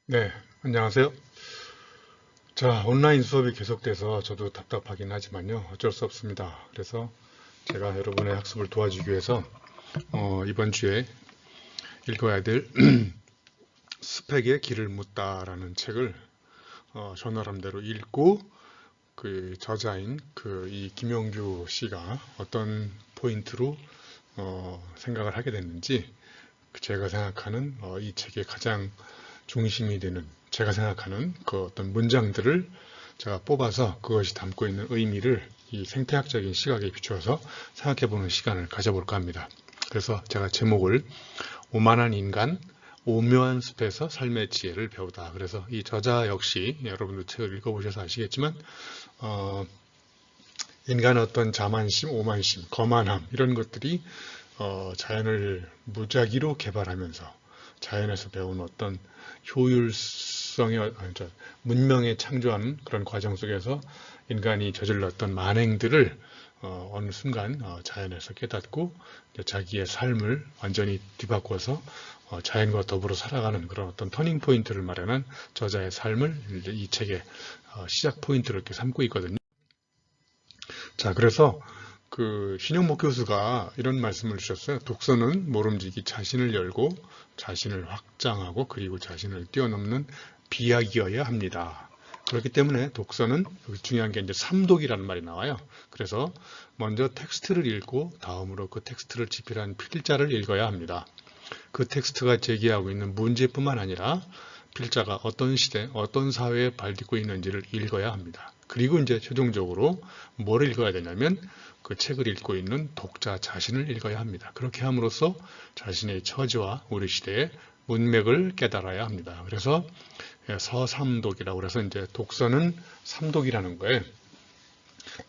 네, 안녕하세요. 자, 온라인 수업이 계속돼서 저도 답답하긴 하지만요. 어쩔 수 없습니다. 그래서 제가 여러분의 학습을 도와주기 위해서 이번 주에 읽어야 될 스펙의 길을 묻다라는 책을 전화람대로 읽고 그 저자인 이 김용규 씨가 어떤 포인트로 생각을 하게 됐는지 제가 생각하는 이 책의 가장 중심이 되는 제가 생각하는 그 어떤 문장들을 제가 뽑아서 그것이 담고 있는 의미를 이 생태학적인 시각에 비추어서 생각해보는 시간을 가져볼까 합니다. 그래서 제가 제목을 오만한 인간, 오묘한 숲에서 삶의 지혜를 배우다. 그래서 이 저자 역시 여러분도 책을 읽어보셔서 아시겠지만 인간의 어떤 자만심, 오만심, 거만함 이런 것들이 자연을 무작위로 개발하면서 자연에서 배운 어떤 효율성의 문명에 창조하는 그런 과정 속에서 인간이 저질렀던 만행들을 어느 순간 자연에서 깨닫고 자기의 삶을 완전히 뒤바꿔서 자연과 더불어 살아가는 그런 어떤 터닝 포인트를 마련한 저자의 삶을 이 책의 시작 포인트로 이렇게 삼고 있거든요. 자, 그래서 신영목 교수가 이런 말씀을 주셨어요. 독서는 모름지기 자신을 열고 자신을 확장하고 그리고 자신을 뛰어넘는 비약이어야 합니다. 그렇기 때문에 독서는 여기 중요한 게 이제 삼독이라는 말이 나와요. 그래서 먼저 텍스트를 읽고 다음으로 그 텍스트를 집필한 필자를 읽어야 합니다. 그 텍스트가 제기하고 있는 문제뿐만 아니라 필자가 어떤 시대, 어떤 사회에 발딛고 있는지를 읽어야 합니다. 그리고 이제 최종적으로 뭘 읽어야 되냐면 그 책을 읽고 있는 독자 자신을 읽어야 합니다. 그렇게 함으로써 자신의 처지와 우리 시대의 문맥을 깨달아야 합니다. 그래서 서삼독이라고 해서 이제 독서는 삼독이라는 거예요.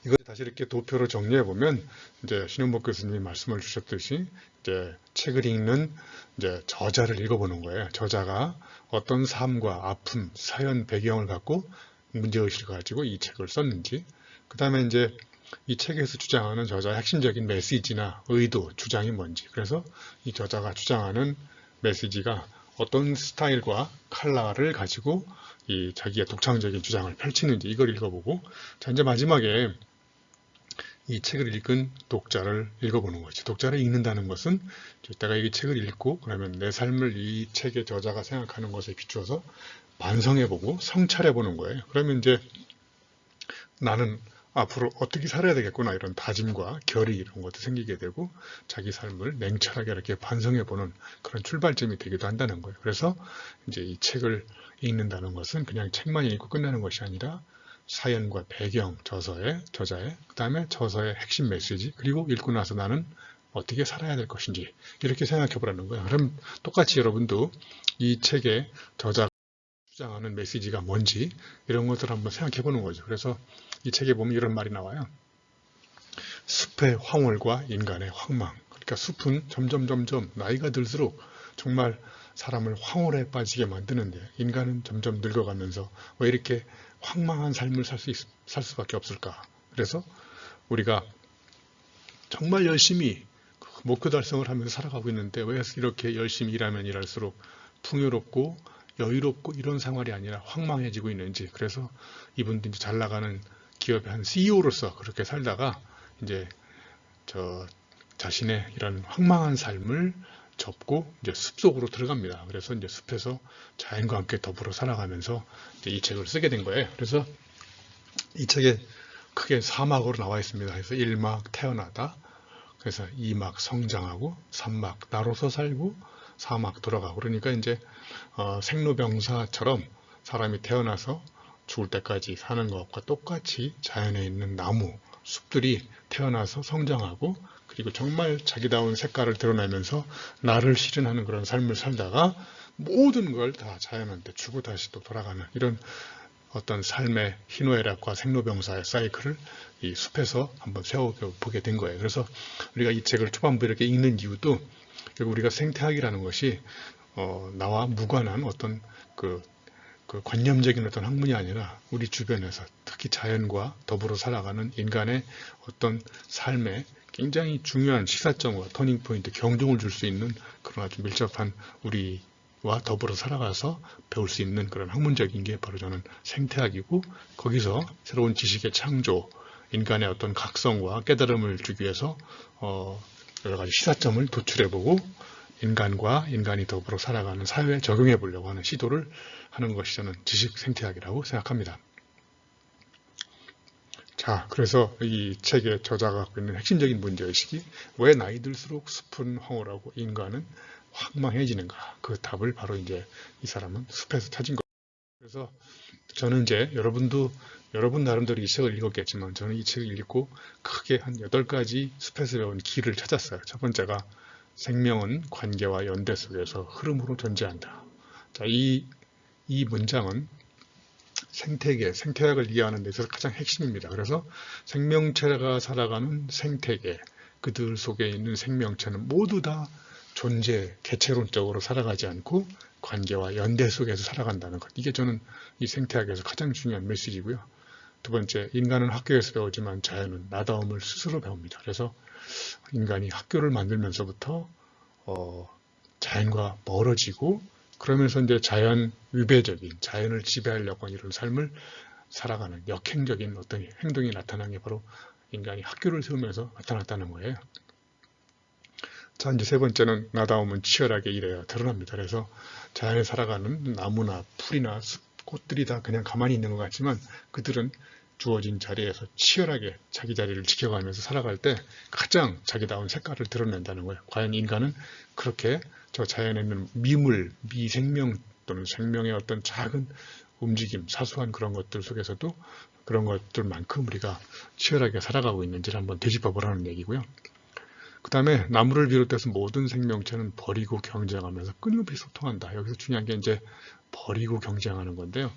이걸 다시 이렇게 도표로 정리해 보면 이제 신현복 교수님이 말씀을 주셨듯이 이제 책을 읽는 이제 저자를 읽어보는 거예요. 저자가 어떤 삶과 아픔, 사연, 배경을 갖고 문제의식을 가지고 이 책을 썼는지, 그 다음에 이제 이 책에서 주장하는 저자의 핵심적인 메시지나 의도, 주장이 뭔지, 그래서 이 저자가 주장하는 메시지가 어떤 스타일과 컬러를 가지고 이 자기의 독창적인 주장을 펼치는지 이걸 읽어보고, 자, 이제 마지막에 이 책을 읽은 독자를 읽어보는 거지. 독자를 읽는다는 것은 내가 이 책을 읽고 그러면 내 삶을 이 책의 저자가 생각하는 것에 비추어서 반성해보고 성찰해보는 거예요. 그러면 이제 나는 앞으로 어떻게 살아야 되겠구나 이런 다짐과 결의 이런 것도 생기게 되고 자기 삶을 냉철하게 이렇게 반성해보는 그런 출발점이 되기도 한다는 거예요. 그래서 이제 이 책을 읽는다는 것은 그냥 책만 읽고 끝나는 것이 아니라 사연과 배경, 저자의, 그 다음에 저서의 핵심 메시지, 그리고 읽고 나서 나는 어떻게 살아야 될 것인지 이렇게 생각해 보라는 거예요. 그럼 똑같이 여러분도 이 책의 저자가 주장하는 메시지가 뭔지 이런 것들을 한번 생각해 보는 거죠. 그래서 이 책에 보면 이런 말이 나와요. 숲의 황홀과 인간의 황망. 그러니까 숲은 점점 나이가 들수록 정말 사람을 황홀에 빠지게 만드는데 인간은 점점 늙어가면서 왜 이렇게 황망한 삶을 살 수밖에 없을까? 그래서 우리가 정말 열심히 목표 달성을 하면서 살아가고 있는데 왜 이렇게 열심히 일하면 일할수록 풍요롭고 여유롭고 이런 생활이 아니라 황망해지고 있는지. 그래서 이분들이 잘 나가는 기업의 한 CEO로서 그렇게 살다가 이제 저 자신의 이런 황망한 삶을 접고 이제 숲속으로 들어갑니다. 그래서 이제 숲에서 자연과 함께 더불어 살아가면서 이제 이 책을 쓰게 된 거예요. 그래서 이 책에 크게 4막으로 나와 있습니다. 그래서 1막 태어나다, 그래서 2막 성장하고, 3막 나로서 살고, 4막 돌아가고. 그러니까 이제 생로병사처럼 사람이 태어나서 죽을 때까지 사는 것과 똑같이 자연에 있는 나무, 숲들이 태어나서 성장하고 그리고 정말 자기다운 색깔을 드러내면서 나를 실현하는 그런 삶을 살다가 모든 걸 다 자연한테 주고 다시 또 돌아가는 이런 어떤 삶의 희노애락과 생로병사의 사이클을 이 숲에서 한번 세워보게 된 거예요. 그래서 우리가 이 책을 초반부에 이렇게 읽는 이유도 결국 우리가 생태학이라는 것이 나와 무관한 어떤 그 관념적인 어떤 학문이 아니라 우리 주변에서 특히 자연과 더불어 살아가는 인간의 어떤 삶에 굉장히 중요한 시사점과 터닝포인트, 경종을 줄 수 있는 그런 아주 밀접한 우리 인간과 더불어 살아가서 배울 수 있는 그런 학문적인 게 바로 저는 생태학이고, 거기서 새로운 지식의 창조, 인간의 어떤 각성과 깨달음을 주기 위해서 여러 가지 시사점을 도출해보고 인간과 인간이 더불어 살아가는 사회에 적용해 보려고 하는 시도를 하는 것이 저는 지식 생태학이라고 생각합니다. 자, 그래서 이 책의 저자가 갖고 있는 핵심적인 문제의식이 왜 나이 들수록 숲은 황홀하고 인간은 황망해지는가? 그 답을 바로 이제 이 사람은 숲에서 찾은 거예요. 그래서 저는 이제 여러분 나름대로 이 책을 읽었겠지만 저는 이 책을 읽고 크게 한 8가지 숲에서 배운 길을 찾았어요. 첫 번째가 생명은 관계와 연대 속에서 흐름으로 존재한다. 자, 이 문장은 생태학을 이해하는 데 있어서 가장 핵심입니다. 그래서 생명체가 살아가는 생태계, 그들 속에 있는 생명체는 모두 다 개체론적으로 살아가지 않고 관계와 연대 속에서 살아간다는 것. 이게 저는 이 생태학에서 가장 중요한 메시지고요. 두 번째, 인간은 학교에서 배우지만 자연은 나다움을 스스로 배웁니다. 그래서 인간이 학교를 만들면서부터 자연과 멀어지고, 그러면서 이제 자연 위배적인, 자연을 지배하려고 하는 이런 삶을 살아가는 역행적인 어떤 행동이 나타난 게 바로 인간이 학교를 세우면서 나타났다는 거예요. 자, 이제 세 번째는 나다움은 치열하게 일해야 드러납니다. 그래서 자연에 살아가는 나무나 풀이나 숲, 꽃들이 다 그냥 가만히 있는 것 같지만 그들은 주어진 자리에서 치열하게 자기 자리를 지켜가면서 살아갈 때 가장 자기다운 색깔을 드러낸다는 거예요. 과연 인간은 그렇게 저 자연에 있는 미생명 또는 생명의 어떤 작은 움직임, 사소한 그런 것들 속에서도 그런 것들만큼 우리가 치열하게 살아가고 있는지를 한번 되짚어보라는 얘기고요. 그 다음에 나무를 비롯해서 모든 생명체는 버리고 경쟁하면서 끊임없이 소통한다. 여기서 중요한 게 이제 버리고 경쟁하는 건데요.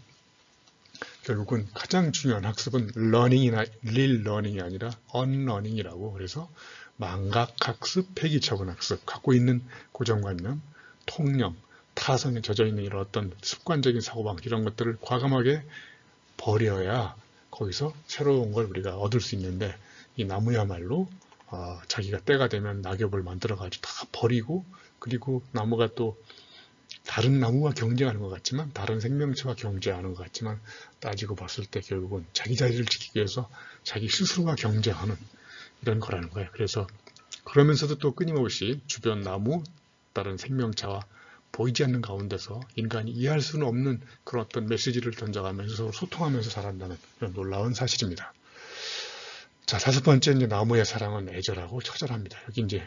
결국은 가장 중요한 학습은 learning이나 real learning이 아니라 unlearning이라고, 그래서 망각학습, 폐기처분학습, 갖고 있는 고정관념, 통념, 타성에 젖어있는 이런 어떤 습관적인 사고방식, 이런 것들을 과감하게 버려야 거기서 새로운 걸 우리가 얻을 수 있는데, 이 나무야말로 자기가 때가 되면 낙엽을 만들어가지고 다 버리고, 그리고 나무가 또 다른 나무와 경쟁하는 것 같지만, 다른 생명체와 경쟁하는 것 같지만, 따지고 봤을 때 결국은 자기 자리를 지키기 위해서 자기 스스로와 경쟁하는 이런 거라는 거예요. 그래서 그러면서도 또 끊임없이 주변 나무, 다른 생명체와 보이지 않는 가운데서 인간이 이해할 수는 없는 그런 어떤 메시지를 던져가면서 서로 소통하면서 살아간다는 그런 놀라운 사실입니다. 자, 5번째, 이제 나무의 사랑은 애절하고 처절합니다. 여기 이제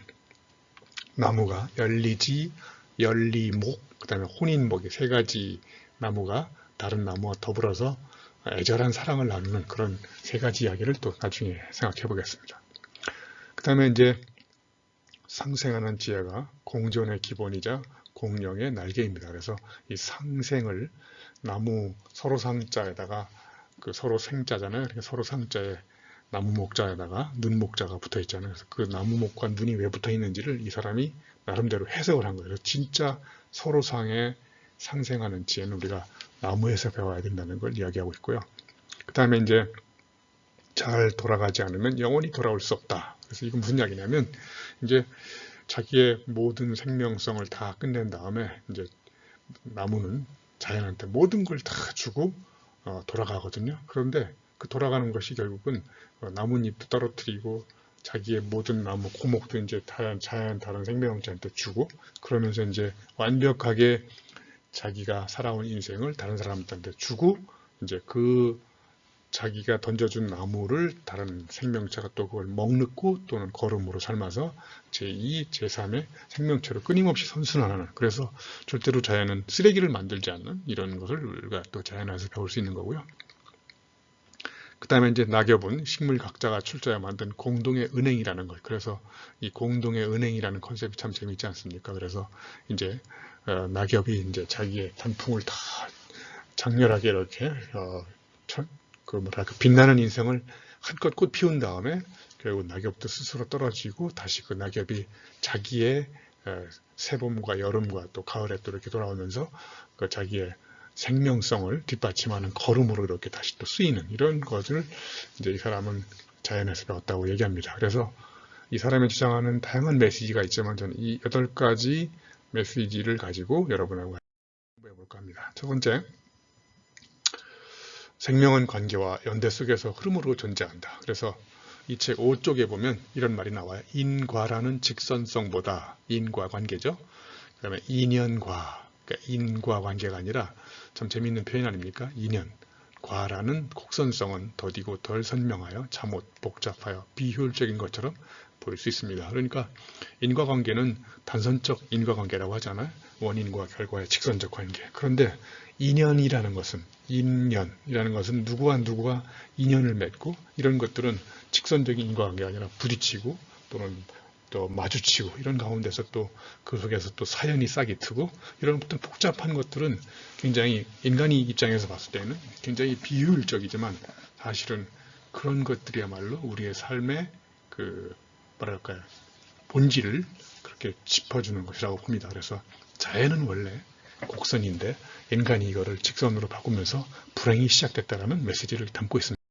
나무가 열리지, 열리목, 그 다음에 혼인목이 3가지 나무가 다른 나무와 더불어서 애절한 사랑을 나누는 그런 3가지 이야기를 또 나중에 생각해 보겠습니다. 그 다음에 이제 상생하는 지혜가 공존의 기본이자 공령의 날개입니다. 그래서 이 상생을 나무 서로 상자에다가 그 서로 생자잖아요. 그러니까 서로 상자에 나무 목자에다가 눈 목자가 붙어 있잖아요. 그래서 그 나무 목과 눈이 왜 붙어 있는지를 이 사람이 나름대로 해석을 한 거예요. 그래서 진짜 서로 상에 상생하는 지혜는 우리가 나무에서 배워야 된다는 걸 이야기하고 있고요. 그 다음에 이제 잘 돌아가지 않으면 영원히 돌아올 수 없다. 그래서 이건 무슨 이야기냐면 이제 자기의 모든 생명성을 다 끝낸 다음에 이제 나무는 자연한테 모든 걸 다 주고 돌아가거든요. 그런데 그 돌아가는 것이 결국은 나뭇잎도 떨어뜨리고 자기의 모든 나무 고목도 이제 자연 다른 생명체한테 주고, 그러면서 이제 완벽하게 자기가 살아온 인생을 다른 사람한테 주고, 이제 그 자기가 던져준 나무를 다른 생명체가 또 그걸 먹고 또는 거름으로 삶아서 제2, 제3의 생명체로 끊임없이 선순환하는, 그래서 절대로 자연은 쓰레기를 만들지 않는 이런 것을 우리가 또 자연에서 배울 수 있는 거고요. 그 다음에 이제 낙엽은 식물 각자가 출자해 만든 공동의 은행이라는 것. 그래서 이 공동의 은행이라는 컨셉이 참 재밌지 않습니까? 그래서 이제 낙엽이 이제 자기의 단풍을 다 장렬하게 이렇게 빛나는 인생을 한껏 꽃 피운 다음에 결국 낙엽도 스스로 떨어지고 다시 그 낙엽이 자기의 새봄과 여름과 또 가을에 또 이렇게 돌아오면서 그 자기의 생명성을 뒷받침하는 걸음으로 이렇게 다시 또 쓰이는 이런 것을 이제 이 사람은 자연에서 배웠다고 얘기합니다. 그래서 이 사람이 주장하는 다양한 메시지가 있지만 저는 이 8가지 메시지를 가지고 여러분하고 알아볼까 합니다. 첫 번째, 생명은 관계와 연대 속에서 흐름으로 존재한다. 그래서 이 책 5쪽에 보면 이런 말이 나와요. 인과라는 직선성보다, 인과 관계죠. 그 다음에 인연과, 그러니까 인과 관계가 아니라 참 재미있는 표현 아닙니까? 인연. 과라는 곡선성은 더디고 덜 선명하여 잠옷, 복잡하여 비효율적인 것처럼 보일 수 있습니다. 그러니까 인과관계는 단선적 인과관계라고 하잖아요. 원인과 결과의 직선적 관계. 그런데 인연이라는 것은 누구와 누구가 인연을 맺고 이런 것들은 직선적인 인과관계가 아니라 부딪히고 또는 또 마주치고 이런 가운데서 또 그 속에서 또 사연이 싹이 트고 이런 어떤 복잡한 것들은 굉장히 인간이 입장에서 봤을 때는 굉장히 비효율적이지만 사실은 그런 것들이야말로 우리의 삶의 그 뭐랄까요 본질을 그렇게 짚어주는 것이라고 봅니다. 그래서 자연은 원래 곡선인데 인간이 이거를 직선으로 바꾸면서 불행이 시작됐다라는 메시지를 담고 있습니다.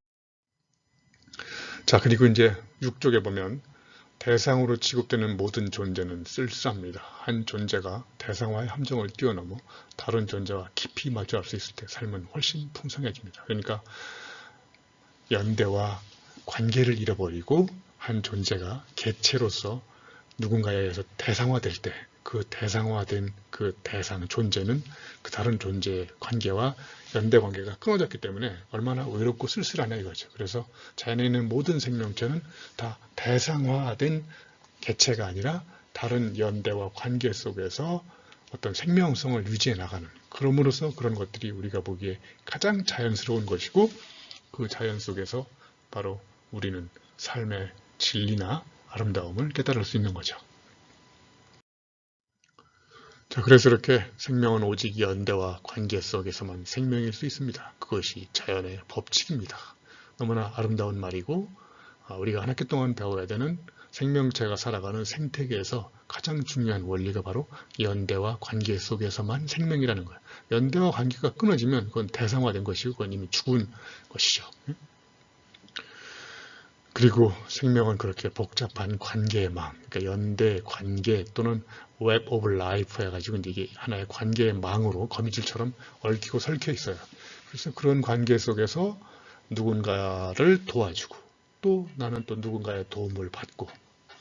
자, 그리고 이제 6쪽에 보면 대상으로 취급되는 모든 존재는 쓸쓸합니다. 한 존재가 대상화의 함정을 뛰어넘어 다른 존재와 깊이 마주할 수 있을 때 삶은 훨씬 풍성해집니다. 그러니까 연대와 관계를 잃어버리고 한 존재가 개체로서 누군가에 의해서 대상화될 때 그 대상화된 그 대상 존재는 그 다른 존재의 관계와 연대 관계가 끊어졌기 때문에 얼마나 외롭고 쓸쓸하냐 이거죠. 그래서 자연에 있는 모든 생명체는 다 대상화된 개체가 아니라 다른 연대와 관계 속에서 어떤 생명성을 유지해 나가는, 그럼으로써 그런 것들이 우리가 보기에 가장 자연스러운 것이고 그 자연 속에서 바로 우리는 삶의 진리나 아름다움을 깨달을 수 있는 거죠. 자, 그래서 이렇게 생명은 오직 연대와 관계 속에서만 생명일 수 있습니다. 그것이 자연의 법칙입니다. 너무나 아름다운 말이고 우리가 한 학기 동안 배워야 되는 생명체가 살아가는 생태계에서 가장 중요한 원리가 바로 연대와 관계 속에서만 생명이라는 거예요. 연대와 관계가 끊어지면 그건 대상화된 것이고 그건 이미 죽은 것이죠. 그리고 생명은 그렇게 복잡한 관계망, 그러니까 연대, 관계 또는 웹 오브 라이프 해가지고 이게 하나의 관계의 망으로 거미줄처럼 얽히고 설켜 있어요. 그래서 그런 관계 속에서 누군가를 도와주고 또 나는 또 누군가의 도움을 받고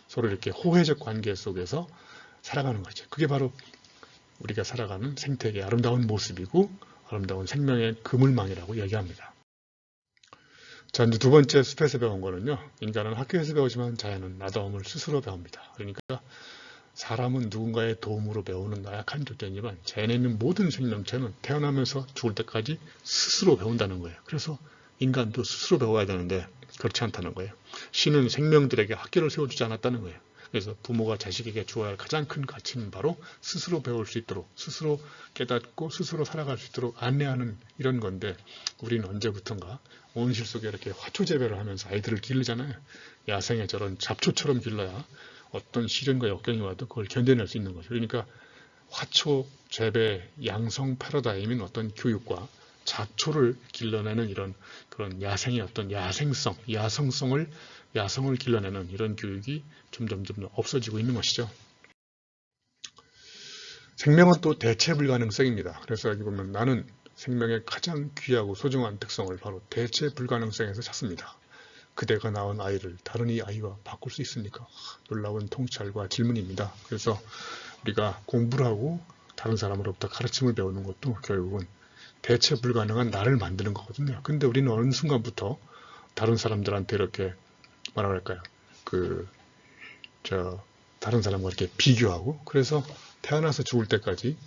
서로 이렇게 호혜적 관계 속에서 살아가는 거죠. 그게 바로 우리가 살아가는 생태계의 아름다운 모습이고 아름다운 생명의 그물망이라고 얘기합니다. 자, 이제 두 번째 숲에서 배운 거는요. 인간은 학교에서 배우지만 자연은 나다움을 스스로 배웁니다. 그러니까 사람은 누군가의 도움으로 배우는 나약한 존재지만 자연에 있는 모든 생명체는 태어나면서 죽을 때까지 스스로 배운다는 거예요. 그래서 인간도 스스로 배워야 되는데 그렇지 않다는 거예요. 신은 생명들에게 학교를 세워주지 않았다는 거예요. 그래서 부모가 자식에게 주어야 할 가장 큰 가치는 바로 스스로 배울 수 있도록, 스스로 깨닫고 스스로 살아갈 수 있도록 안내하는 이런 건데 우리는 언제부턴가 온실 속에 이렇게 화초 재배를 하면서 아이들을 기르잖아요. 야생의 저런 잡초처럼 길러야 어떤 시련과 역경이 와도 그걸 견뎌낼 수 있는 거죠. 그러니까 화초 재배 양성 패러다임인 어떤 교육과 잡초를 길러내는 이런 그런 야생의 어떤 야성을 길러내는 이런 교육이 점점 없어지고 있는 것이죠. 생명은 또 대체 불가능성입니다. 그래서 여기 보면 나는 생명의 가장 귀하고 소중한 특성을 바로 대체 불가능성에서 찾습니다. 그대가 낳은 아이를 다른 이 아이와 바꿀 수 있습니까? 놀라운 통찰과 질문입니다. 그래서 우리가 공부를 하고 다른 사람으로부터 가르침을 배우는 것도 결국은 대체 불가능한 나를 만드는 거거든요. 근데 우리는 어느 순간부터 다른 사람들한테 이렇게 뭐라 그럴까요? 다른 사람과 이렇게 비교하고 그래서 태어나서 죽을 때까지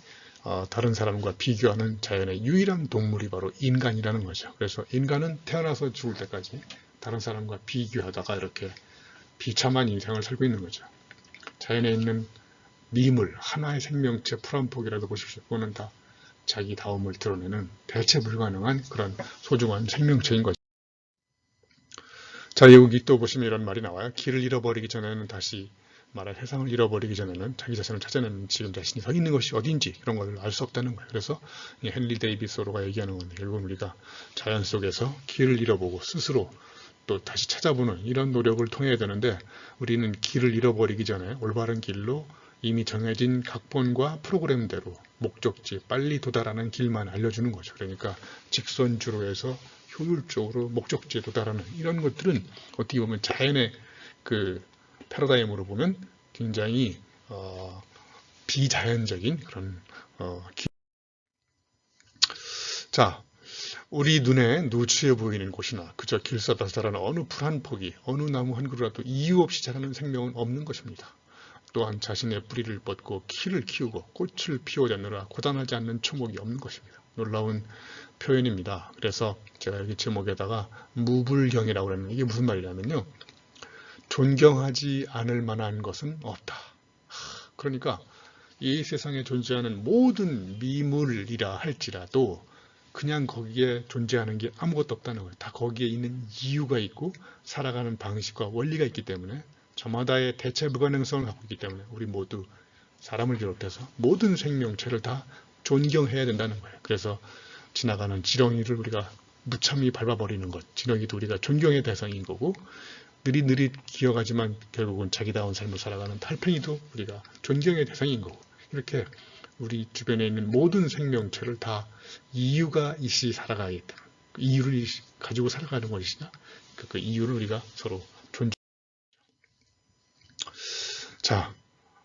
다른 사람과 비교하는 자연의 유일한 동물이 바로 인간이라는 거죠. 그래서 인간은 태어나서 죽을 때까지 다른 사람과 비교하다가 이렇게 비참한 인생을 살고 있는 거죠. 자연에 있는 미물, 하나의 생명체 풀 한 폭이라도 보십시오. 그거는 다 자기 다움을 드러내는 대체 불가능한 그런 소중한 생명체인 거죠. 자, 여기 또 보시면 이런 말이 나와요. 길을 잃어버리기 전에는 다시 말할 세상을 잃어버리기 전에는 자기 자신을 찾아내는 지금 자신이 서 있는 것이 어딘지 그런 것을 알 수 없다는 거예요. 그래서 헨리 데이비스 소로가 얘기하는 건데 결국은 우리가 자연 속에서 길을 잃어보고 스스로 또 다시 찾아보는 이런 노력을 통해야 되는데 우리는 길을 잃어버리기 전에 올바른 길로 이미 정해진 각본과 프로그램대로 목적지 빨리 도달하는 길만 알려주는 거죠. 그러니까 직선주로 해서 효율적으로 목적지에 도달하는 이런 것들은 어떻게 보면 자연의 그 패러다임으로 보면 굉장히 비자연적인 그런 자, 우리 눈에 누추해 보이는 곳이나 그저 길가다 자라는 어느 풀 한 폭이 어느 나무 한 그루라도 이유 없이 자라는 생명은 없는 것입니다. 또한 자신의 뿌리를 뻗고 키를 키우고 꽃을 피워내느라 고단하지 않는 초목이 없는 것입니다. 놀라운 표현입니다. 그래서 제가 여기 제목에다가 무불경이라고 하는 이게 무슨 말이냐면요. 존경하지 않을 만한 것은 없다. 그러니까 이 세상에 존재하는 모든 미물이라 할지라도 그냥 거기에 존재하는 게 아무것도 없다는 거예요. 다 거기에 있는 이유가 있고 살아가는 방식과 원리가 있기 때문에 저마다의 대체 불가능성을 갖고 있기 때문에 우리 모두 사람을 비롯해서 모든 생명체를 다 존경해야 된다는 거예요. 그래서 지나가는 지렁이를 우리가 무참히 밟아버리는 것, 지렁이도 우리가 존경의 대상인 거고 느릿느릿 기어가지만 결국은 자기다운 삶을 살아가는 달팽이도 우리가 존경의 대상인 거고 이렇게 우리 주변에 있는 모든 생명체를 다 이유가 있이 살아가겠다. 그 이유를 가지고 살아가는 것이냐? 그 이유를 우리가 서로 존중. 자,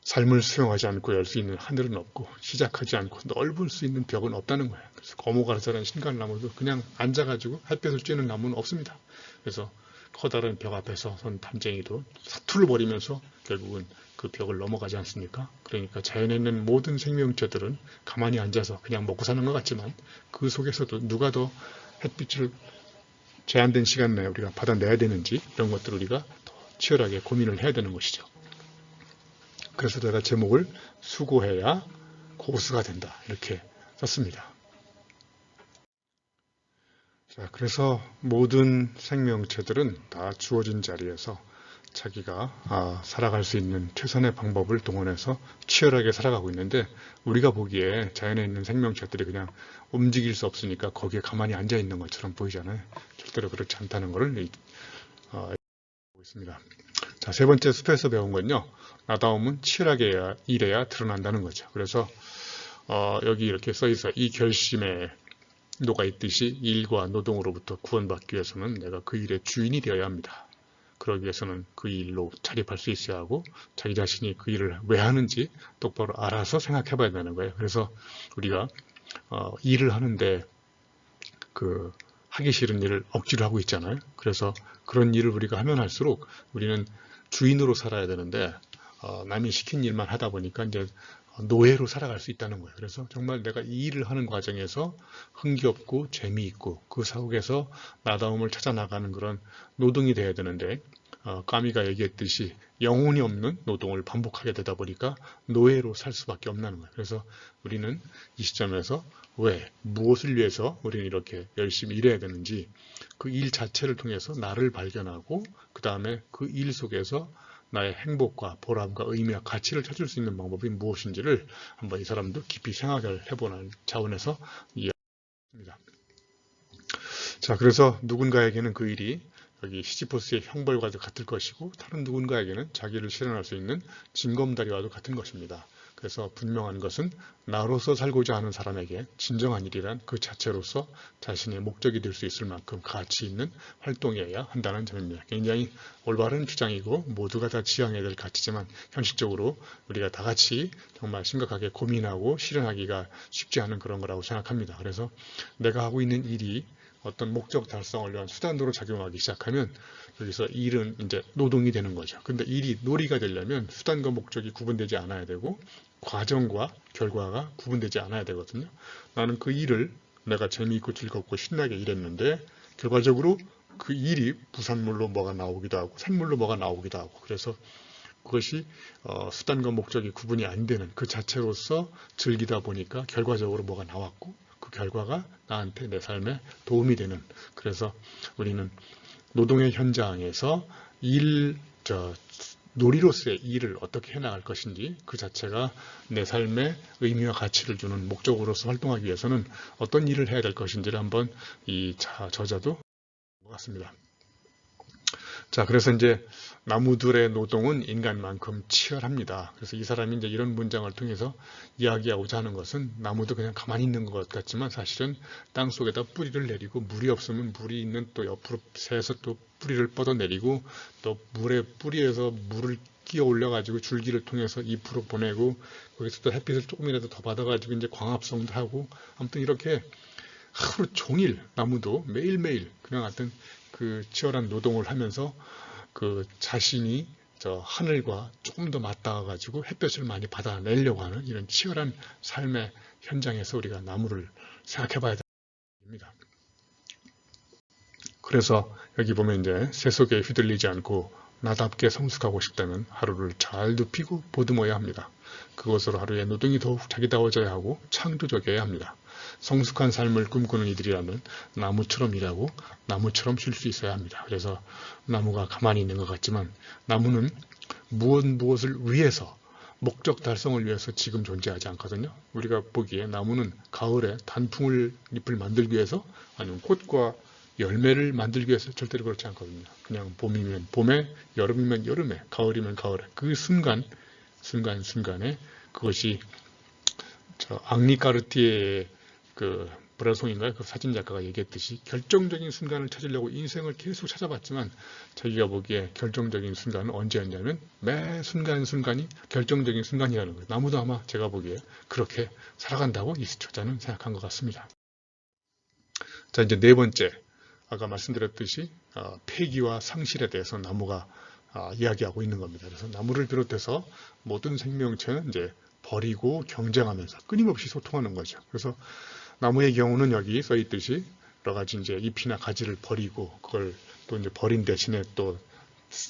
삶을 수용하지 않고 열 수 있는 하늘은 없고 시작하지 않고 넓을 수 있는 벽은 없다는 거야. 그래서 거모가 자란 신갈나무도 그냥 앉아가지고 햇볕을 쬐는 나무는 없습니다. 그래서 커다란 벽 앞에서 선 담쟁이도 사투를 벌이면서 결국은 그 벽을 넘어가지 않습니까? 그러니까 자연에 있는 모든 생명체들은 가만히 앉아서 그냥 먹고 사는 것 같지만 그 속에서도 누가 더 햇빛을 제한된 시간 내에 우리가 받아내야 되는지 이런 것들을 우리가 더 치열하게 고민을 해야 되는 것이죠. 그래서 제가 제목을 수고해야 고수가 된다 이렇게 썼습니다. 자, 그래서 모든 생명체들은 다 주어진 자리에서 자기가 살아갈 수 있는 최선의 방법을 동원해서 치열하게 살아가고 있는데 우리가 보기에 자연에 있는 생명체들이 그냥 움직일 수 없으니까 거기에 가만히 앉아 있는 것처럼 보이잖아요. 절대로 그렇지 않다는 것을 보고 있습니다. 자, 세 번째 숲에서 배운 건요. 나다움은 치열하게 일해야 드러난다는 거죠. 그래서 여기 이렇게 써 있어. 이 결심에 녹아 있듯이 일과 노동으로부터 구원받기 위해서는 내가 그 일의 주인이 되어야 합니다. 그러기 위해서는 그 일로 자립할 수 있어야 하고 자기 자신이 그 일을 왜 하는지 똑바로 알아서 생각해 봐야 되는 거예요. 그래서 우리가 일을 하는데 그 하기 싫은 일을 억지로 하고 있잖아요. 그래서 그런 일을 우리가 하면 할수록 우리는 주인으로 살아야 되는데 남이 시킨 일만 하다 보니까 이제 노예로 살아갈 수 있다는 거예요. 그래서 정말 내가 이 일을 하는 과정에서 흥겹고 재미있고 그 속에서 나다움을 찾아 나가는 그런 노동이 돼야 되는데 까미가 얘기했듯이 영혼이 없는 노동을 반복하게 되다 보니까 노예로 살 수밖에 없는 거예요. 그래서 우리는 이 시점에서 왜, 무엇을 위해서 우리는 이렇게 열심히 일해야 되는지 그 일 자체를 통해서 나를 발견하고 그 다음에 그 일 속에서 나의 행복과 보람과 의미와 가치를 찾을 수 있는 방법이 무엇인지를 한번 이 사람도 깊이 생각을 해보는 차원에서 이해합니다. 자, 그래서 누군가에게는 그 일이 여기 시지포스의 형벌과도 같을 것이고 다른 누군가에게는 자기를 실현할 수 있는 징검다리와도 같은 것입니다. 그래서 분명한 것은 나로서 살고자 하는 사람에게 진정한 일이란 그 자체로서 자신의 목적이 될 수 있을 만큼 가치 있는 활동이어야 한다는 점입니다. 굉장히 올바른 주장이고 모두가 다 지향해야 될 가치지만 현실적으로 우리가 다 같이 정말 심각하게 고민하고 실현하기가 쉽지 않은 그런 거라고 생각합니다. 그래서 내가 하고 있는 일이 어떤 목적 달성을 위한 수단으로 작용하기 시작하면 여기서 일은 이제 노동이 되는 거죠. 근데 일이 놀이가 되려면 수단과 목적이 구분되지 않아야 되고 과정과 결과가 구분되지 않아야 되거든요. 나는 그 일을 내가 재미있고 즐겁고 신나게 일했는데 결과적으로 그 일이 부산물로 뭐가 나오기도 하고 산물로 뭐가 나오기도 하고 그래서 그것이 수단과 목적이 구분이 안 되는 그 자체로서 즐기다 보니까 결과적으로 뭐가 나왔고 그 결과가 나한테 내 삶에 도움이 되는 그래서 우리는 노동의 현장에서 놀이로서의 일을 어떻게 해나갈 것인지 그 자체가 내 삶에 의미와 가치를 주는 목적으로서 활동하기 위해서는 어떤 일을 해야 될 것인지를 한번 이 저자도 것 같습니다. 자, 그래서 이제 나무들의 노동은 인간만큼 치열합니다. 그래서 이 사람이 이제 이런 문장을 통해서 이야기하고자 하는 것은 나무도 그냥 가만히 있는 것 같지만 사실은 땅 속에다 뿌리를 내리고 물이 없으면 물이 있는 또 옆으로 새서 또 뿌리를 뻗어내리고 또 물에 뿌리에서 물을 끼어 올려가지고 줄기를 통해서 잎으로 보내고 거기서 또 햇빛을 조금이라도 더 받아가지고 이제 광합성도 하고 아무튼 이렇게 하루 종일 나무도 매일매일 그냥 하여튼 그 치열한 노동을 하면서 그 자신이 저 하늘과 조금 더 맞닿아 가지고 햇볕을 많이 받아내려고 하는 이런 치열한 삶의 현장에서 우리가 나무를 생각해 봐야 됩니다. 그래서 여기 보면 이제 새 속에 휘둘리지 않고 나답게 성숙하고 싶다면 하루를 잘 눕히고 보듬어야 합니다. 그것으로 하루의 노동이 더욱 자기다워져야 하고 창조적이어야 합니다. 성숙한 삶을 꿈꾸는 이들이라면 나무처럼 일하고 나무처럼 쉴 수 있어야 합니다. 그래서 나무가 가만히 있는 것 같지만 나무는 무엇을 위해서 목적 달성을 위해서 지금 존재하지 않거든요. 우리가 보기에 나무는 가을에 단풍을 잎을 만들기 위해서 아니면 꽃과 열매를 만들기 위해서 절대로 그렇지 않거든요. 그냥 봄이면 봄에, 여름이면 여름에, 가을이면 가을에 그 순간에 그것이 저 앙리 까르티에의 그 브라송인가요? 그 사진작가가 얘기했듯이 결정적인 순간을 찾으려고 인생을 계속 찾아봤지만 자기가 보기에 결정적인 순간은 언제였냐면 매 순간순간이 결정적인 순간이라는 거예요. 나무도 아마 제가 보기에 그렇게 살아간다고 이 저자는 생각한 것 같습니다. 자, 이제 네 번째. 아까 말씀드렸듯이 폐기와 상실에 대해서 나무가 이야기하고 있는 겁니다. 그래서 나무를 비롯해서 모든 생명체는 이제 버리고 경쟁하면서 끊임없이 소통하는 거죠. 그래서 나무의 경우는 여기 써 있듯이 여러 가지 이제 잎이나 가지를 버리고 그걸 또 이제 버린 대신에 또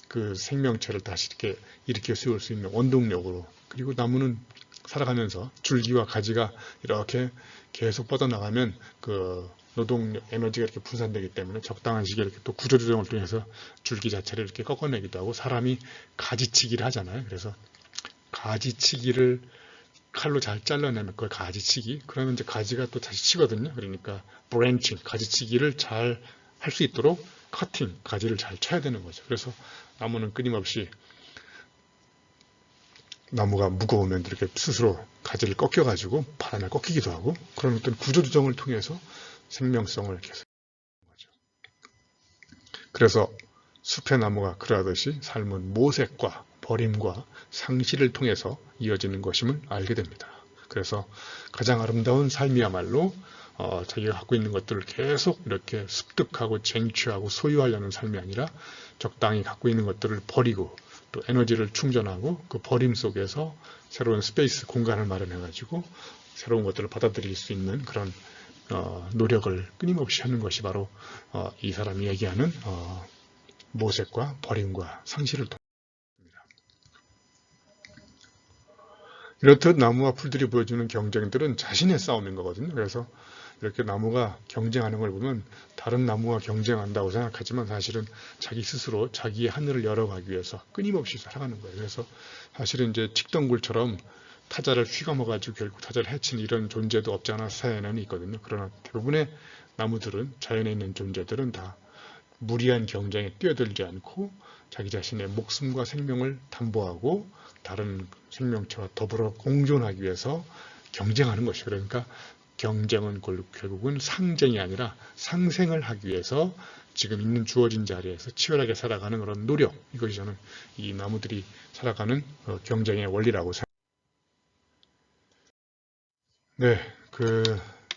그 생명체를 다시 이렇게 일으켜 세울 수 있는 원동력으로, 그리고 나무는 살아가면서 줄기와 가지가 이렇게 계속 뻗어나가면 그 노동력, 에너지가 이렇게 분산되기 때문에 적당한 시기에 이렇게 또 구조조정을 통해서 줄기 자체를 이렇게 꺾어내기도 하고, 사람이 가지치기를 하잖아요. 그래서 가지치기를 칼로 잘 잘라내면 그걸 가지치기, 그러면 이제 가지가 또 다시 치거든요. 그러니까 브랜칭, 가지치기를 잘 할 수 있도록 커팅, 가지를 잘 쳐야 되는 거죠. 그래서 나무는 끊임없이 나무가 무거우면 이렇게 스스로 가지를 꺾여가지고 바람에 꺾이기도 하고, 그런 어떤 구조조정을 통해서 생명성을 계속 하는 거죠. 그래서 숲의 나무가 그러하듯이 삶은 모색과 버림과 상실을 통해서 이어지는 것임을 알게 됩니다. 그래서 가장 아름다운 삶이야말로 자기가 갖고 있는 것들을 계속 이렇게 습득하고 쟁취하고 소유하려는 삶이 아니라 적당히 갖고 있는 것들을 버리고 또 에너지를 충전하고 그 버림 속에서 새로운 스페이스, 공간을 마련해가지고 새로운 것들을 받아들일 수 있는 그런 노력을 끊임없이 하는 것이 바로 이 사람이 얘기하는 모색과 버림과 상실을 돕니다. 이렇듯 나무와 풀들이 보여주는 경쟁들은 자신의 싸움인 거거든요. 그래서 이렇게 나무가 경쟁하는 걸 보면 다른 나무와 경쟁한다고 생각하지만 사실은 자기 스스로 자기의 하늘을 열어가기 위해서 끊임없이 살아가는 거예요. 그래서 사실은 이제 칡덩굴처럼 타자를 휘감아가지고 결국 타자를 해치는 이런 존재도 없지 않아 자연에는 있거든요. 그러나 대부분의 나무들은, 자연에 있는 존재들은 다 무리한 경쟁에 뛰어들지 않고 자기 자신의 목숨과 생명을 담보하고 다른 생명체와 더불어 공존하기 위해서 경쟁하는 것이죠. 그러니까 경쟁은 결국은 상쟁이 아니라 상생을 하기 위해서 지금 있는 주어진 자리에서 치열하게 살아가는 그런 노력, 이것이 저는 이 나무들이 살아가는 경쟁의 원리라고 생각합니다. 네,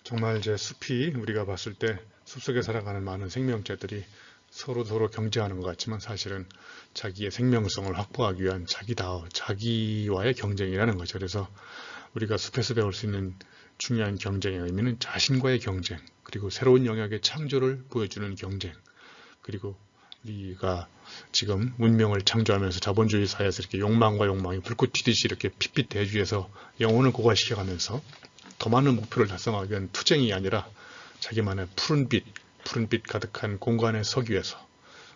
정말 이제 숲이 우리가 봤을 때 숲속에 살아가는 많은 생명체들이 서로 경쟁하는 것 같지만 사실은 자기의 생명성을 확보하기 위한 자기와의 경쟁이라는 거죠. 그래서 우리가 숲에서 배울 수 있는 중요한 경쟁의 의미는 자신과의 경쟁, 그리고 새로운 영역의 창조를 보여주는 경쟁, 그리고 우리가 지금 문명을 창조하면서 자본주의 사회에서 이렇게 욕망과 욕망이 불꽃 튀듯이 이렇게 핏빛 대주에서 영혼을 고갈시켜가면서 더 많은 목표를 달성하기 위한 투쟁이 아니라 자기만의 푸른빛 가득한 공간에 서기 위해서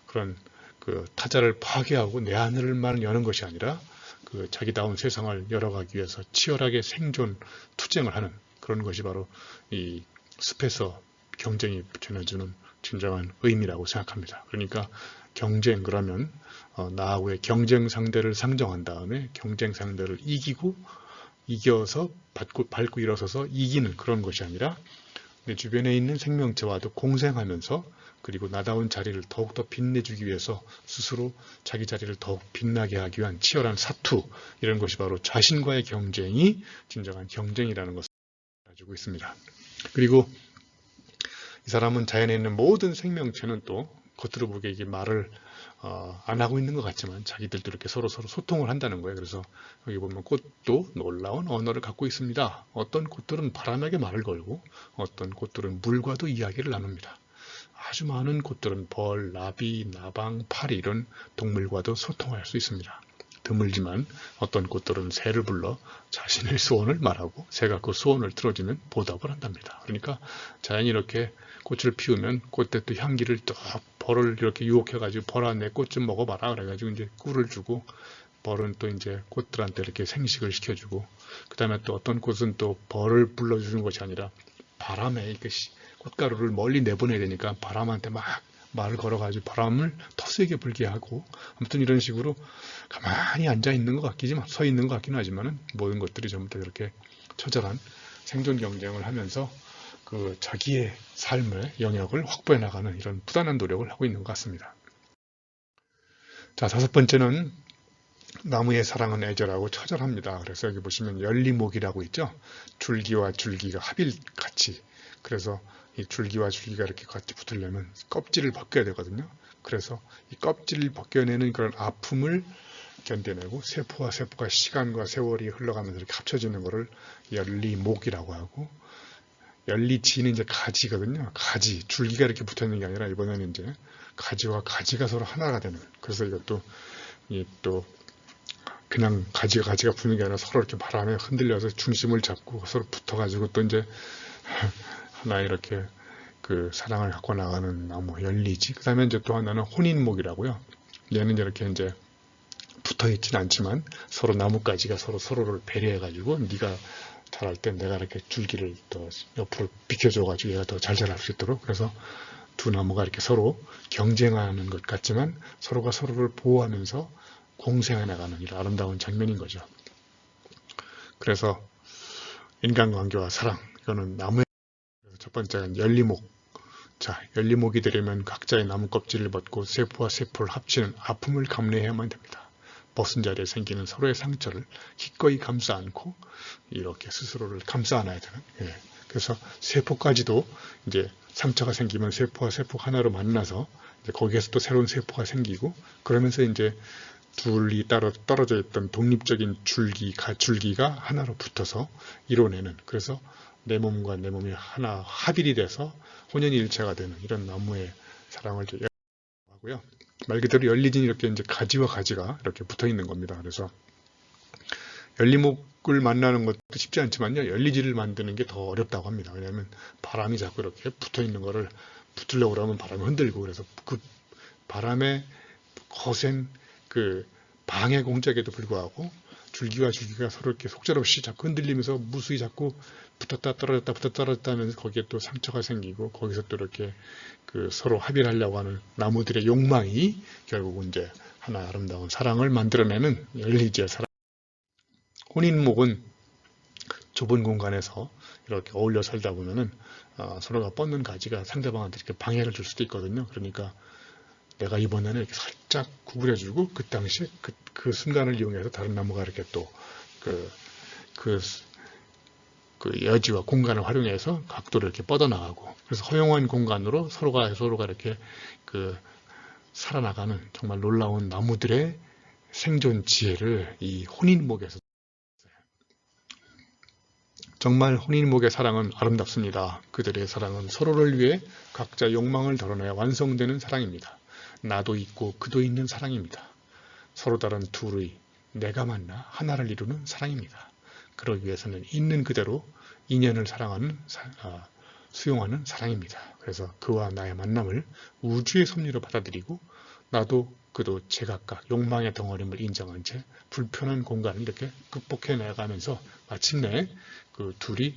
그런 그 타자를 파괴하고 내 하늘만 여는 것이 아니라 그 자기다운 세상을 열어가기 위해서 치열하게 생존 투쟁을 하는 그런 것이 바로 이 숲에서 경쟁이 전해주는 진정한 의미라고 생각합니다. 그러니까 경쟁 그러면 나하고의 경쟁 상대를 상정한 다음에 경쟁 상대를 이겨서 밟고 일어서서 이기는 그런 것이 아니라 내 주변에 있는 생명체와도 공생하면서 그리고 나다운 자리를 더욱더 빛내주기 위해서 스스로 자기 자리를 더욱 빛나게 하기 위한 치열한 사투, 이런 것이 바로 자신과의 경쟁이 진정한 경쟁이라는 것을 가지고 있습니다. 그리고 이 사람은 자연에 있는 모든 생명체는 또 겉으로 보기에 이게 말을 안 하고 있는 것 같지만 자기들도 이렇게 서로 소통을 한다는 거예요. 그래서 여기 보면 꽃도 놀라운 언어를 갖고 있습니다. 어떤 꽃들은 바람에게 말을 걸고 어떤 꽃들은 물과도 이야기를 나눕니다. 아주 많은 꽃들은 벌, 나비, 나방, 파리 이런 동물과도 소통할 수 있습니다. 드물지만 어떤 꽃들은 새를 불러 자신의 소원을 말하고 새가 그 소원을 들어주면 보답을 한답니다. 그러니까 자연이 이렇게 꽃을 피우면 꽃에 또 향기를 또 벌을 이렇게 유혹해가지고 벌아 내 꽃 좀 먹어봐라 그래가지고 이제 꿀을 주고 벌은 또 이제 꽃들한테 이렇게 생식을 시켜주고 그 다음에 또 어떤 꽃은 또 벌을 불러주는 것이 아니라 바람에 이렇게 꽃가루를 멀리 내보내야 되니까 바람한테 막 말을 걸어가지고 바람을 더 세게 불게 하고 아무튼 이런 식으로 가만히 앉아 있는 것 같기지만 서 있는 것 같기는 하지만은 모든 것들이 전부 다 이렇게 처절한 생존 경쟁을 하면서 그 자기의 삶의 영역을 확보해 나가는 이런 부단한 노력을 하고 있는 것 같습니다. 자, 5번째는 나무의 사랑은 애절하고 처절합니다. 그래서 여기 보시면 열리목이라고 있죠. 줄기와 줄기가 합일같이, 그래서 이 줄기와 줄기가 이렇게 같이 붙으려면 껍질을 벗겨야 되거든요. 그래서 이 껍질을 벗겨내는 그런 아픔을 견뎌내고 세포와 세포가 시간과 세월이 흘러가면서 이렇게 합쳐지는 것을 열리목이라고 하고, 열리지는 이제 가지거든요. 가지, 줄기가 이렇게 붙어 있는 게 아니라 이번에는 이제 가지와 가지가 서로 하나가 되는. 그래서 이것도 또 그냥 가지가 붙는 게 아니라 서로 이렇게 바람에 흔들려서 중심을 잡고 서로 붙어가지고 또 이제 하나 이렇게 그 사랑을 갖고 나가는 나무 열리지. 그 다음에 이제 또 하나는 혼인목이라고요. 얘는 이렇게 이제 붙어 있진 않지만 서로 나뭇가지가 서로를 배려해가지고 네가 자랄 때 내가 이렇게 줄기를 더 옆으로 비켜줘가지고 얘가 더 잘 자랄 수 있도록, 그래서 두 나무가 이렇게 서로 경쟁하는 것 같지만 서로가 서로를 보호하면서 공생해 나가는 이런 아름다운 장면인 거죠. 그래서 인간관계와 사랑, 이거는 나무의 첫 번째는 열리목. 자, 열리목이 되려면 각자의 나무 껍질을 벗고 세포와 세포를 합치는 아픔을 감내해야만 됩니다. 벗은 자리에 생기는 서로의 상처를 기꺼이 감싸 안고 이렇게 스스로를 감싸 안아야 되는. 그래서 세포까지도 이제 상처가 생기면 세포와 세포 하나로 만나서 이제 거기에서 또 새로운 세포가 생기고, 그러면서 이제 둘이 따로 떨어져 있던 독립적인 줄기가 하나로 붙어서 이뤄내는, 그래서 내 몸과 내 몸이 하나 합일이 돼서 혼연일체가 되는 이런 나무의 사랑을 하고요. 말 그대로 열리진 이렇게 이제 가지와 가지가 이렇게 붙어 있는 겁니다. 그래서 열리목을 만나는 것도 쉽지 않지만요, 열리지를 만드는 게 더 어렵다고 합니다. 왜냐하면 바람이 자꾸 이렇게 붙어 있는 거를 붙으려고 그러면 바람이 흔들고, 그래서 그 바람의 거센 그 방해 공작에도 불구하고 줄기와 줄기가 서로 이렇게 속절없이 자꾸 흔들리면서 무수히 자꾸 붙었다 떨어졌다 하면서 거기에 또 상처가 생기고, 거기서 또 이렇게 그 서로 합일하려고 하는 나무들의 욕망이 결국은 이제 하나 아름다운 사랑을 만들어내는 열리지의 사랑. 혼인목은 좁은 공간에서 이렇게 어울려 살다 보면은 서로가 뻗는 가지가 상대방한테 이렇게 방해를 줄 수도 있거든요. 그러니까 내가 이번에는 이렇게 살짝 구부려주고 그 당시에 그 순간을 이용해서 다른 나무가 이렇게 또 그 여지와 공간을 활용해서 각도를 이렇게 뻗어나가고, 그래서 허용한 공간으로 서로가 이렇게 그 살아나가는 정말 놀라운 나무들의 생존 지혜를 이 혼인목에서. 정말 혼인목의 사랑은 아름답습니다. 그들의 사랑은 서로를 위해 각자 욕망을 덜어내야 완성되는 사랑입니다. 나도 있고 그도 있는 사랑입니다. 서로 다른 둘의 내가 만나 하나를 이루는 사랑입니다. 그러기 위해서는 있는 그대로 인연을 수용하는 사랑입니다. 그래서 그와 나의 만남을 우주의 섭리로 받아들이고 나도 그도 제각각 욕망의 덩어림을 인정한 채 불편한 공간을 이렇게 극복해 나가면서 마침내 그 둘이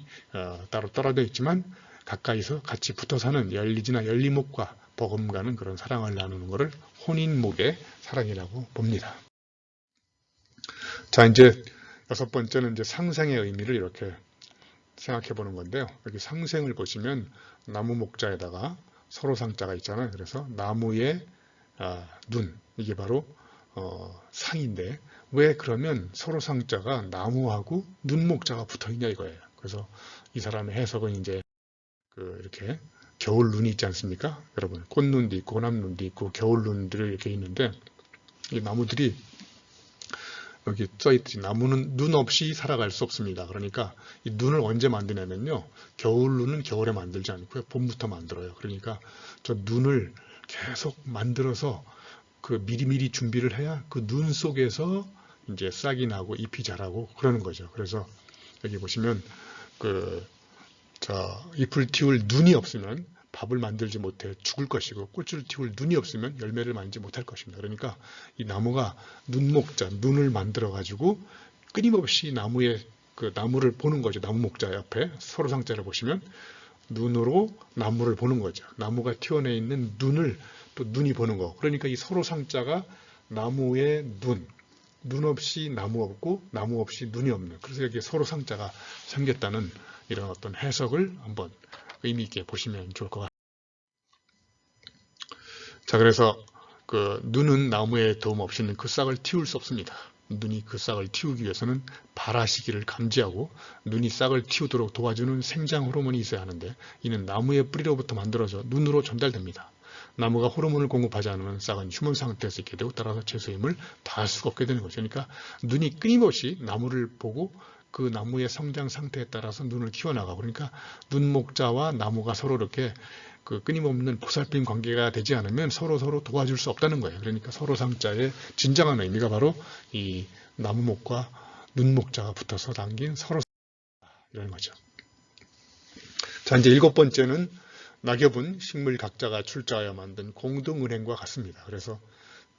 따로 떨어져 있지만 가까이서 같이 붙어 사는 열리지나 열리목과 버금가는 그런 사랑을 나누는 것을 혼인목의 사랑이라고 봅니다. 자, 이제 6번째는 이제 상생의 의미를 이렇게 생각해 보는 건데요. 여기 상생을 보시면 나무 목자에다가 서로 상자가 있잖아요. 그래서 나무의 눈, 이게 바로 상인데, 왜 그러면 서로 상자가 나무하고 눈 목자가 붙어 있냐 이거예요. 그래서 이 사람의 해석은 이제 이렇게 겨울 눈이 있지 않습니까? 여러분, 꽃눈도 있고 호남눈도 있고 겨울 눈들이 이렇게 있는데, 이 나무들이 여기 써있듯이 나무는 눈 없이 살아갈 수 없습니다. 그러니까 이 눈을 언제 만드냐면요, 겨울 눈은 겨울에 만들지 않고요, 봄부터 만들어요. 그러니까 저 눈을 계속 만들어서 미리미리 준비를 해야 그 눈 속에서 이제 싹이 나고 잎이 자라고 그러는 거죠. 그래서 여기 보시면 잎을 틔울 눈이 없으면 밥을 만들지 못해 죽을 것이고, 꽃을 틔울 눈이 없으면 열매를 만들지 못할 것입니다. 그러니까 이 나무가 눈목자, 눈을 만들어 가지고 끊임없이 나무를 보는 거죠. 나무 목자 옆에 서로 상자를 보시면 눈으로 나무를 보는 거죠. 나무가 튀어내 있는 눈을 또 눈이 보는 거. 그러니까 이 서로 상자가 나무의 눈 없이 나무 없고 나무 없이 눈이 없는, 그래서 여기 서로 상자가 생겼다는 이런 어떤 해석을 한번 의미 있게 보시면 좋을 것 같아요. 자, 그래서 눈은 나무의 도움 없이는 그 싹을 틔울 수 없습니다. 눈이 그 싹을 틔우기 위해서는 발화시기를 감지하고 눈이 싹을 틔우도록 도와주는 생장 호르몬이 있어야 하는데, 이는 나무의 뿌리로부터 만들어져 눈으로 전달됩니다. 나무가 호르몬을 공급하지 않으면 싹은 휴먼 상태에서 있게 되고, 따라서 채소의 힘을 다할 수가 없게 되는 거죠. 그러니까 눈이 끊임없이 나무를 보고 그 나무의 성장 상태에 따라서 눈을 키워나가고, 그러니까 눈목자와 나무가 서로 이렇게 끊임없는 보살핌 관계가 되지 않으면 서로 도와줄 수 없다는 거예요. 그러니까 서로 상자의 진정한 의미가 바로 이 나무목과 눈목자가 붙어서 담긴 서로 이런 거죠. 자, 이제 7번째는 낙엽은 식물 각자가 출자하여 만든 공동은행과 같습니다. 그래서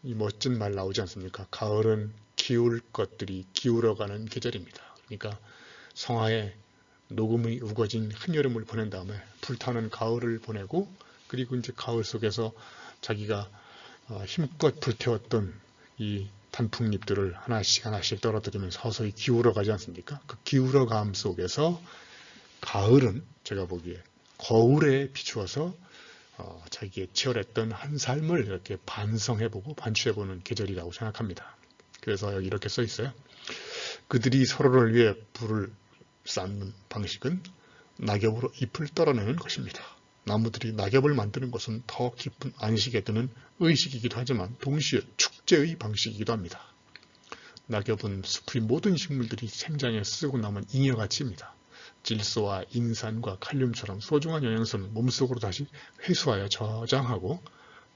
이 멋진 말 나오지 않습니까? 가을은 기울 것들이 기울어가는 계절입니다. 그러니까 성화에 녹음이 우거진 한여름을 보낸 다음에 불타는 가을을 보내고, 그리고 이제 가을 속에서 자기가 힘껏 불태웠던 이 단풍잎들을 하나씩 떨어뜨리면서 서서히 기울어가지 않습니까? 그 기울어감 속에서 가을은 제가 보기에 거울에 비추어서 자기의 치열했던 한 삶을 이렇게 반성해보고 반추해보는 계절이라고 생각합니다. 그래서 여기 이렇게 써 있어요. 그들이 서로를 위해 불을 쌓는 방식은 낙엽으로 잎을 떨어내는 것입니다. 나무들이 낙엽을 만드는 것은 더 깊은 안식에 드는 의식이기도 하지만 동시에 축제의 방식이기도 합니다. 낙엽은 숲의 모든 식물들이 생장에 쓰고 남은 잉여가치입니다. 질소와 인산과 칼륨처럼 소중한 영양소는 몸속으로 다시 회수하여 저장하고,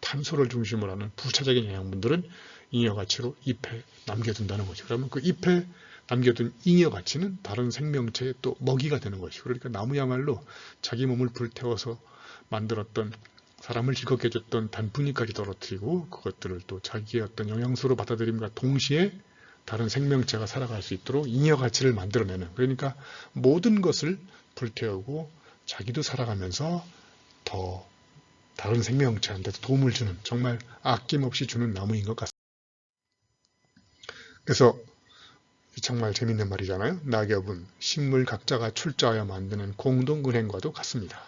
탄소를 중심으로 하는 부차적인 영양분들은 잉여가치로 잎에 남겨둔다는 거죠. 그러면 그 잎에 남겨둔 잉여가치는 다른 생명체의 또 먹이가 되는 것이고, 그러니까 나무야말로 자기 몸을 불태워서 만들었던, 사람을 즐겁게 해줬던 단풍잎까지 떨어뜨리고 그것들을 또 자기의 어떤 영양소로 받아들임과 동시에 다른 생명체가 살아갈 수 있도록 잉여가치를 만들어내는, 그러니까 모든 것을 불태우고 자기도 살아가면서 더 다른 생명체한테도 도움을 주는, 정말 아낌없이 주는 나무인 것 같습니다. 그래서 정말 재밌는 말이잖아요. 낙엽은 식물 각자가 출자하여 만드는 공동은행과도 같습니다.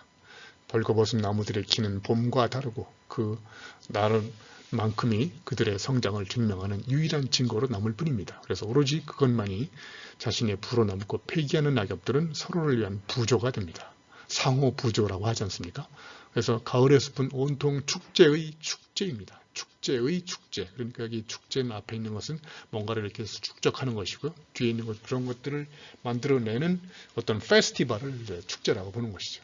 벌거벗은 나무들의 키는 봄과 다르고 그 나름만큼이 그들의 성장을 증명하는 유일한 증거로 남을 뿐입니다. 그래서 오로지 그것만이 자신의 부로 남고 폐기하는 낙엽들은 서로를 위한 부조가 됩니다. 상호 부조라고 하지 않습니까? 그래서 가을의 숲은 온통 축제의 축제입니다. 축제의 축제. 그러니까 여기 축제는 앞에 있는 것은 뭔가를 이렇게 축적하는 것이고요. 뒤에 있는 것, 그런 것들을 만들어내는 어떤 페스티벌을 이제 축제라고 보는 것이죠.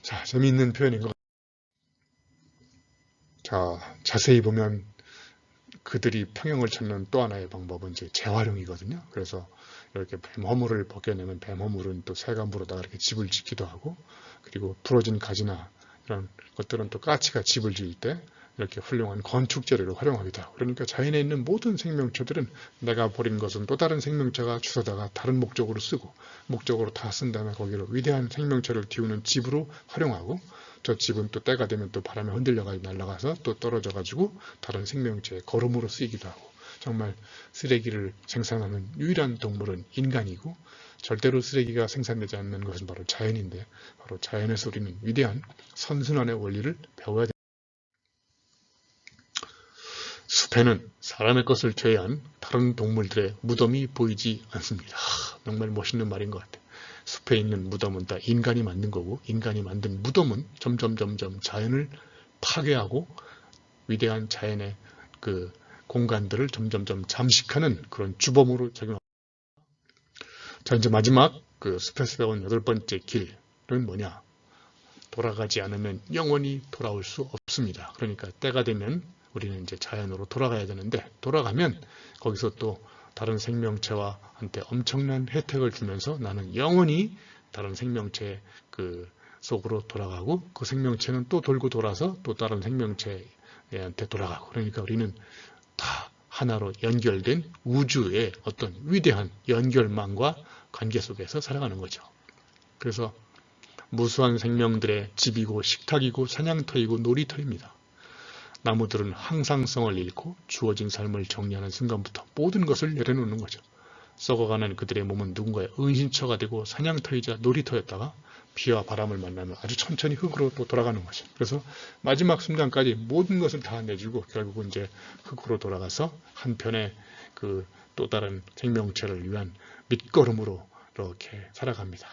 자, 재미있는 표현인 것 같아요. 자, 자세히 보면 그들이 평형을 찾는 또 하나의 방법은 이제 재활용이거든요. 그래서 이렇게 뱀 허물을 벗겨내면 뱀 허물은 또 새가물로다가 이렇게 집을 짓기도 하고, 그리고 부러진 가지나 이런 것들은 또 까치가 집을 지을 때 이렇게 훌륭한 건축 재료로 활용하기도 하고, 그러니까 자연에 있는 모든 생명체들은 내가 버린 것은 또 다른 생명체가 주워다가 다른 목적으로 쓰고, 목적으로 다 쓴 다음에 거기로 위대한 생명체를 띄우는 집으로 활용하고, 저 집은 또 때가 되면 또 바람에 흔들려가지고 날아가서 또 떨어져가지고 다른 생명체의 거름으로 쓰이기도 하고, 정말 쓰레기를 생산하는 유일한 동물은 인간이고, 절대로 쓰레기가 생산되지 않는 것은 바로 자연인데, 바로 자연에서 우리는 위대한 선순환의 원리를 배워야 됩니다. 숲에는 사람의 것을 제외한 다른 동물들의 무덤이 보이지 않습니다. 정말 멋있는 말인 것 같아요. 숲에 있는 무덤은 다 인간이 만든 거고, 인간이 만든 무덤은 점점 자연을 파괴하고 위대한 자연의 그 공간들을 점점 잠식하는 그런 주범으로 작용합니다. 자, 이제 마지막 그 숲에서 배운 8번째 길은 뭐냐? 돌아가지 않으면 영원히 돌아올 수 없습니다. 그러니까 때가 되면 우리는 이제 자연으로 돌아가야 되는데, 돌아가면 거기서 또 다른 생명체와 한테 엄청난 혜택을 주면서 나는 영원히 다른 생명체 그 속으로 돌아가고, 그 생명체는 또 돌고 돌아서 또 다른 생명체한테 돌아가고, 그러니까 우리는 다 하나로 연결된 우주의 어떤 위대한 연결망과 관계 속에서 살아가는 거죠. 그래서 무수한 생명들의 집이고 식탁이고 사냥터이고 놀이터입니다. 나무들은 항상성을 잃고 주어진 삶을 정리하는 순간부터 모든 것을 내려놓는 거죠. 썩어가는 그들의 몸은 누군가의 은신처가 되고 사냥터이자 놀이터였다가 비와 바람을 만나면 아주 천천히 흙으로 또 돌아가는 거죠. 그래서 마지막 순간까지 모든 것을 다 내주고 결국은 이제 흙으로 돌아가서 한편의 그 또 다른 생명체를 위한 밑거름으로 이렇게 살아갑니다.